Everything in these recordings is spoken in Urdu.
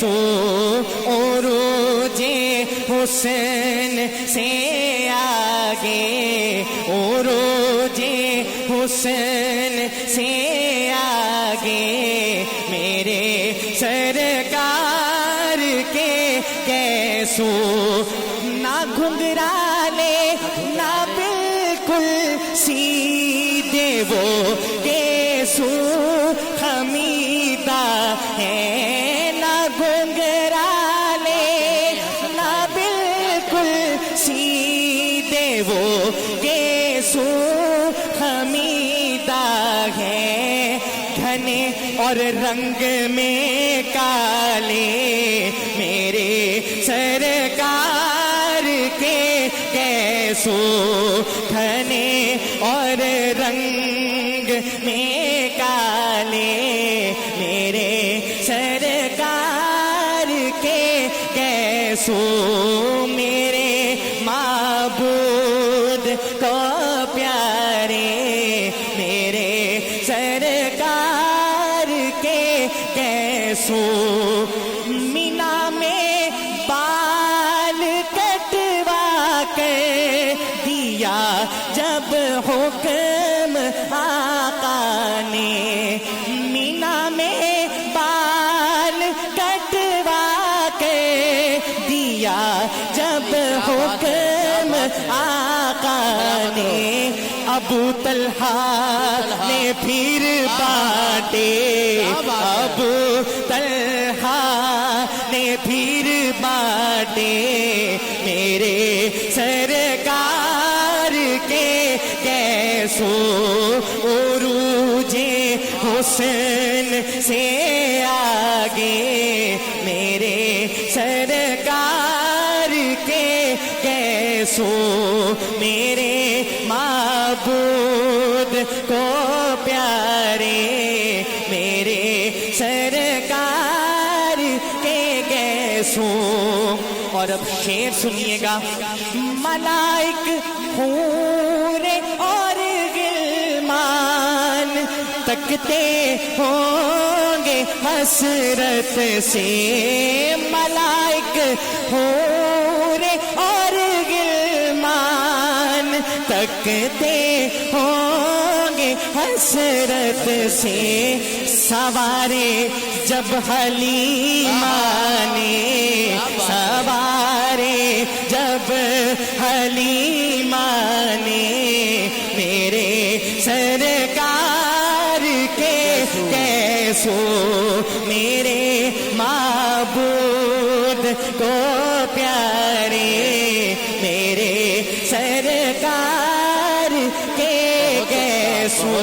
گیسو عروج حسن سے آگے، عروج حسن سے آگے میرے سرکار کے گیسو، نہ گھنگرالے نہ بالکل سیدھے وہ گیسو خمیدہ ہے، نہ گھنگرالے نہ بالکل سیدھے وہ گیسو خمیدہ ہے، گھنے اور رنگ میں کالے میرے سرکار کے گیسو، گھنے اور رنگ میں کالے میرے سرکار کے گیسو، میرے معبود کو پیارے میرے سرکار کے گیسو، مینا میں بال کٹوا کر دیا جب حکم آقا نے، مینا میں بال کٹوا کے دیا جب حکم آقا نے، ابو طلحہ نے پھر بانٹے، ابو طلحہ نے پھر بانٹے میرے سرکار کے گیسو، عروج حسن سے آگے میرے سرکار کے گیسو، میرے معبود کو پیارے میرے سرکار کے گیسو۔ اور اب شعر سنیے گا، ملائک حور اور غلمان تکتے ہوں گے حسرت سے، ملائک حور اور غلمان تکتے ہوں گے حسرت سے، سوارے جب حلیمہ نے، سوارے جب حلیمہ نے میرے سرکار کے گیسو، میرے معبود کو پیارے میرے سرکار کے گیسو،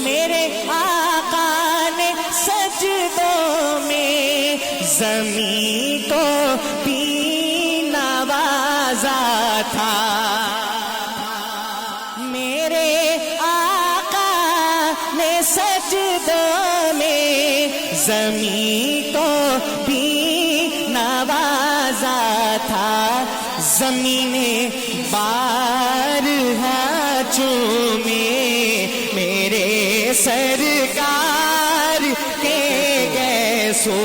میرے آقا نے سجدوں میں زمین کو بھی نوازا تھا، میرے آقا نے سجدوں میں زمین کو بھی نوازا تھا، زمین بارہا چومے میرے سرکار کے گیسو،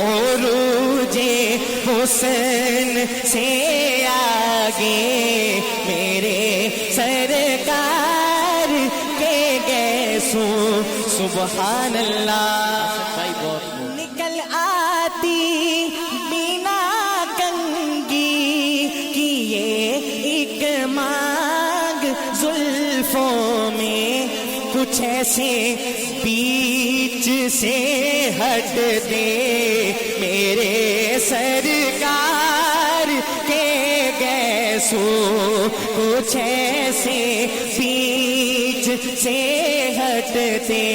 عروج حسن سے آگے میرے سرکار کے گیسو، سبحان اللہ۔ نکل آتی بنا کنگی کیے ایک مانگ زلفوں میں، کچھ ایسے بیچ سے ہٹ دے میرے سرکار کے گیسو، کچھ ایسے بیچ سے ہٹ دے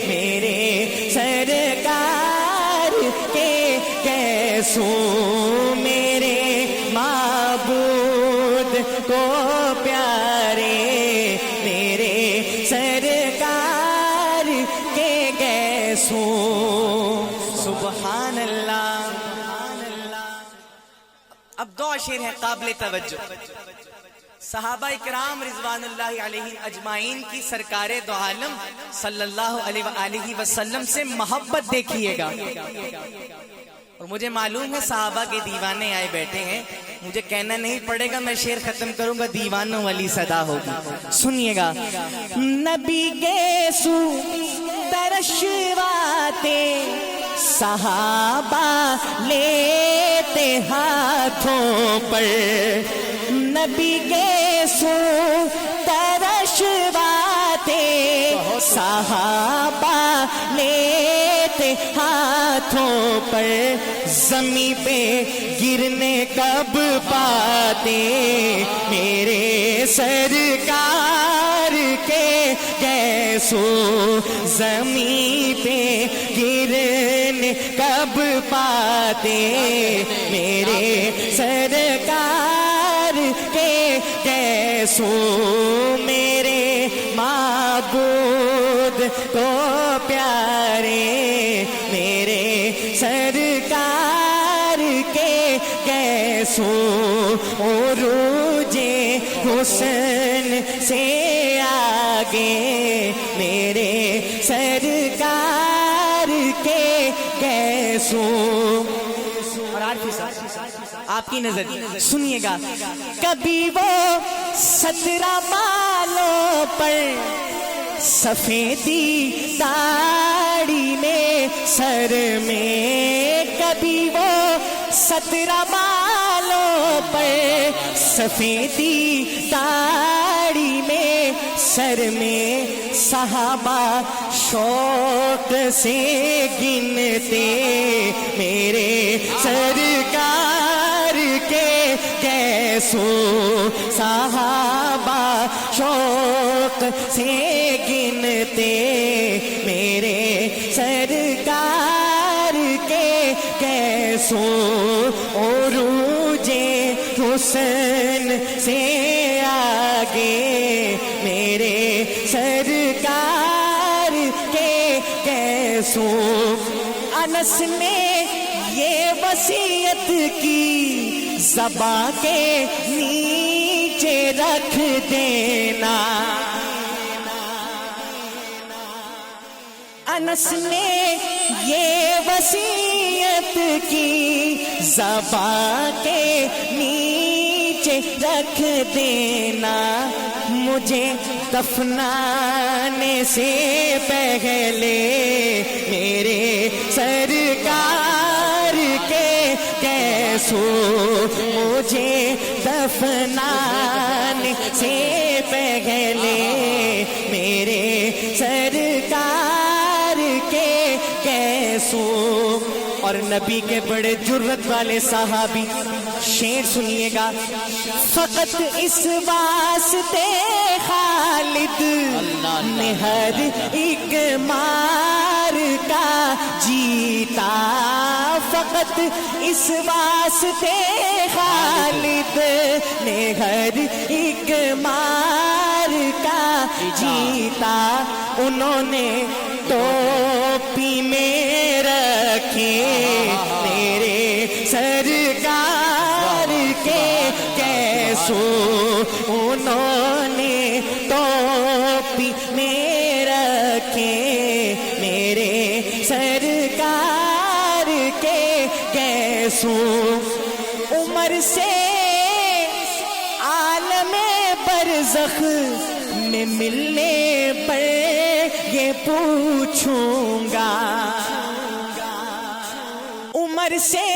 میرے سرکار کے گیسو، میرے معبود کو پیارے میرے سرکار کے گیسو، سبحان اللہ۔ اب دو شعر ہے قابل توجہ، صحابہ کرام رضوان اللہ علیہم اجمعین کی سرکار دو عالم صلی اللہ علیہ وآلہ وسلم سے محبت دیکھیے گا. اور مجھے معلوم ہے صحابہ کے دیوانے آئے بیٹھے ہیں, مجھے کہنا نہیں پڑے گا, میں شعر ختم کروں گا, دیوانوں والی صدا ہوگی. سنیے گا. نبی گیسو ترشواتے صحابہ لیتے ہاتھوں پر, نبی کے سو ترشواتے صحابہ لیتے ہاتھوں پر, زمین پہ گرنے کب پاتے میرے سرکار کے کیسو, زمین پہ گرنے کب پاتے میرے سرکار کے کیسو, میرے معبود کو پیارے میرے سرکار کے کیسو, عروج حسن سے آگے میرے سرکار کے کیسو. اور آپ کی نظر سنیے گا. کبھی وہ 17 بالوں پر سفیدی داڑھی میں سر میں, کبھی وہ 17 بالوں پر سفیدی داڑھی میں سر میں, صحابہ شوق سے گنتے میرے سرکار کے کیسو, صحابہ شوق سے گنتے میرے سرکار کے کیسو, عروج حسن سے آگے میرے سرکار کے کیسو. انس نے یہ وصیت کی زباں کے نیچے رکھ دینا, انس نے یہ وصیت کی زباں کے نیچے رکھ دینا, مجھے دفنانے سے پہلے میرے سرکار کے کیسو, مجھے دفنانے سے پہلے میرے سرکار کے کیسو. اور نبی کے بڑے جرت والے صحابی شعر سنیے گا. فقط اس واسطے خالد نے ہر ایک مار کا جیتا, فقط اس واسطے خالد نے ہر ایک مار کا جیتا, انہوں نے ٹوپی میں رکھے میرے سرکار کے کیسو, انہوں نے ٹوپی میں رکھے میرے سرکار کے کیسو. عمر سے عالم برزخ میں ملنے پر یہ پوچھوں گا, عمر سے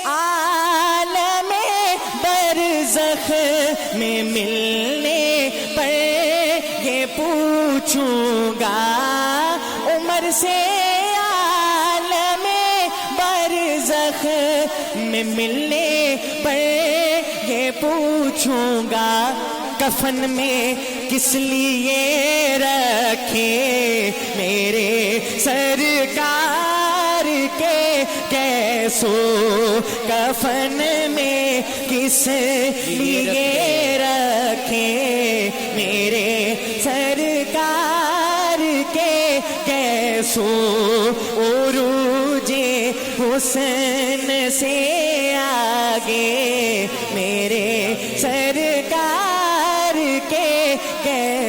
عالم برزخ میں ملنے پر یہ پوچھوں گا, عمر سے عالم برزخ میں ملنے پر یہ پوچھوں گا, کفن میں کس لیے رکھے میرے سرکار کے کیسو, کفن میں کس لیے رکھے میرے سرکار کے کیسو, عروج حسن سے آگے میرے سرکار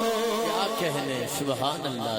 کیا کہنے سبحان اللہ